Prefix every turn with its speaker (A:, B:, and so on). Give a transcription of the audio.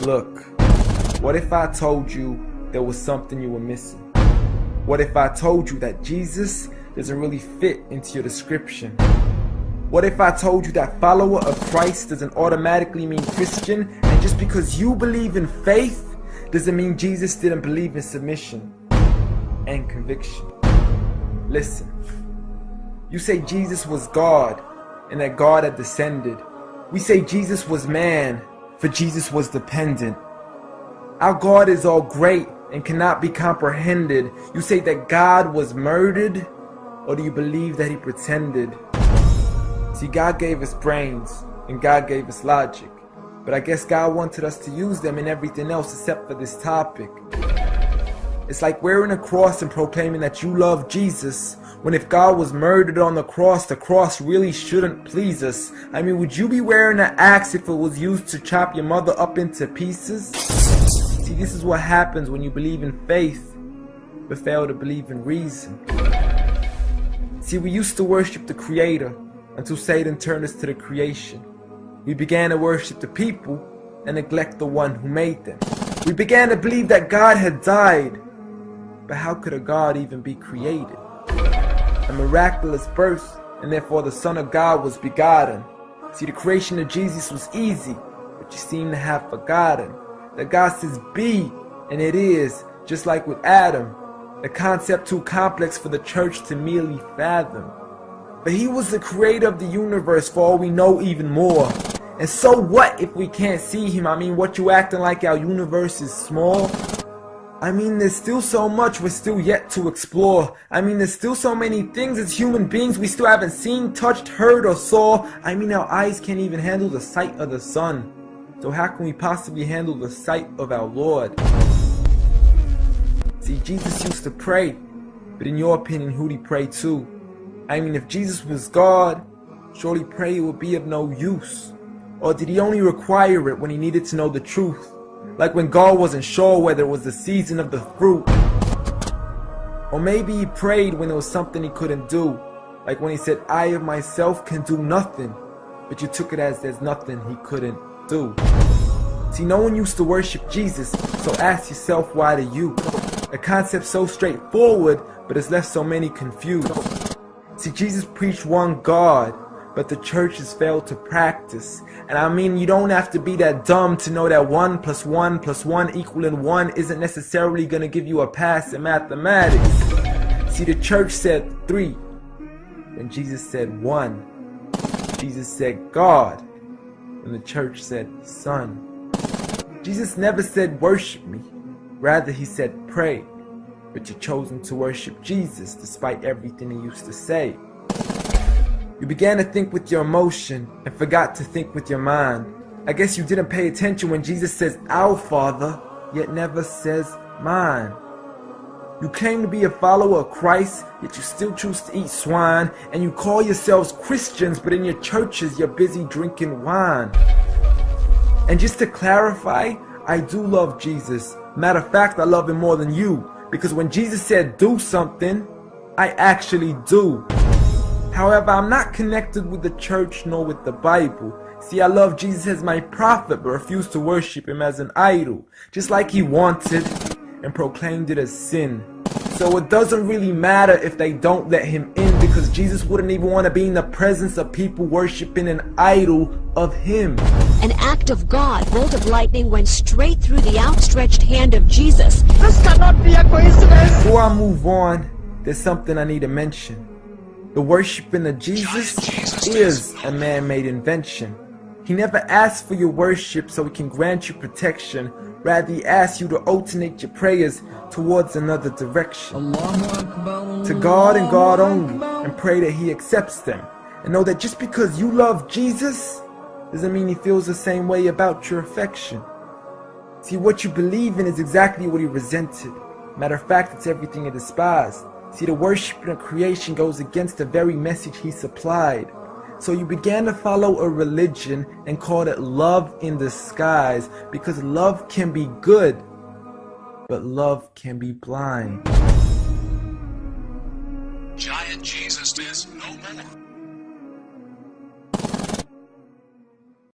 A: Look, what if I told you there was something you were missing? What if I told you that Jesus doesn't really fit into your description? What if I told you that follower of Christ doesn't automatically mean Christian, and just because you believe in faith doesn't mean Jesus didn't believe in submission and conviction? Listen, you say Jesus was God and that God had descended. We say Jesus was man, for Jesus was dependent. Our God is all great and cannot be comprehended. You say that God was murdered, or do you believe that he pretended? See, God gave us brains and God gave us logic, but I guess God wanted us to use them in everything else except for this topic. It's like wearing a cross and proclaiming that you love Jesus, when if God was murdered on the cross really shouldn't please us. I mean, would you be wearing an axe if it was used to chop your mother up into pieces? See, this is what happens when you believe in faith, but fail to believe in reason. See, we used to worship the Creator until Satan turned us to the creation. We began to worship the people and neglect the one who made them. We began to believe that God had died, but how could a God even be created? A miraculous birth, and therefore the Son of God was begotten. See, the creation of Jesus was easy, but you seem to have forgotten that God says be, and it is, just like with Adam, a concept too complex for the church to merely fathom. But he was the creator of the universe, for all we know, even more. And so what if we can't see him? I mean, what you acting like our universe is small? I mean, there's still so much we're still yet to explore. I mean, there's still so many things as human beings we still haven't seen, touched, heard, or saw. I mean, our eyes can't even handle the sight of the sun. So how can we possibly handle the sight of our Lord? See, Jesus used to pray, but in your opinion, who'd he pray to? I mean, if Jesus was God, surely prayer would be of no use. Or did he only require it when he needed to know the truth? Like when God wasn't sure whether it was the season of the fruit. Or maybe he prayed when there was something he couldn't do. Like when he said, I of myself can do nothing. But you took it as there's nothing he couldn't do. See, no one used to worship Jesus, so ask yourself, why do you? A concept so straightforward, but it's left so many confused. See, Jesus preached one God, but the church has failed to practice. And I mean, you don't have to be that dumb to know that 1 + 1 + 1 equaling 1 isn't necessarily going to give you a pass in mathematics. See, the church said 3, when Jesus said 1. Jesus said God, when the church said Son. Jesus never said worship me, rather he said pray. But you've chosen to worship Jesus despite everything he used to say. You began to think with your emotion and forgot to think with your mind. I guess you didn't pay attention when Jesus says our Father, yet never says mine. You claim to be a follower of Christ, yet you still choose to eat swine, and you call yourselves Christians, but in your churches you're busy drinking wine. And just to clarify, I do love Jesus. Matter of fact, I love him more than you, because when Jesus said do something, I actually do. However, I'm not connected with the church nor with the Bible. See, I love Jesus as my prophet, but refuse to worship him as an idol, just like he wanted and proclaimed it as sin. So it doesn't really matter if they don't let him in, because Jesus wouldn't even want to be in the presence of people worshiping an idol of him.
B: An act of God, bolt of lightning went straight through the outstretched hand of Jesus.
C: This cannot be a coincidence.
A: Before I move on, there's something I need to mention. The worshiping of Jesus is a man-made invention. He never asked for your worship so he can grant you protection. Rather, he asks you to alternate your prayers towards another direction. To God and God only, and pray that he accepts them. And know that just because you love Jesus doesn't mean he feels the same way about your affection. See, what you believe in is exactly what he resented. Matter of fact, it's everything he despised. See, the worshiping of creation goes against the very message he supplied. So you began to follow a religion and called it love in disguise, because love can be good, but love can be blind.
D: Giant Jesus is no more.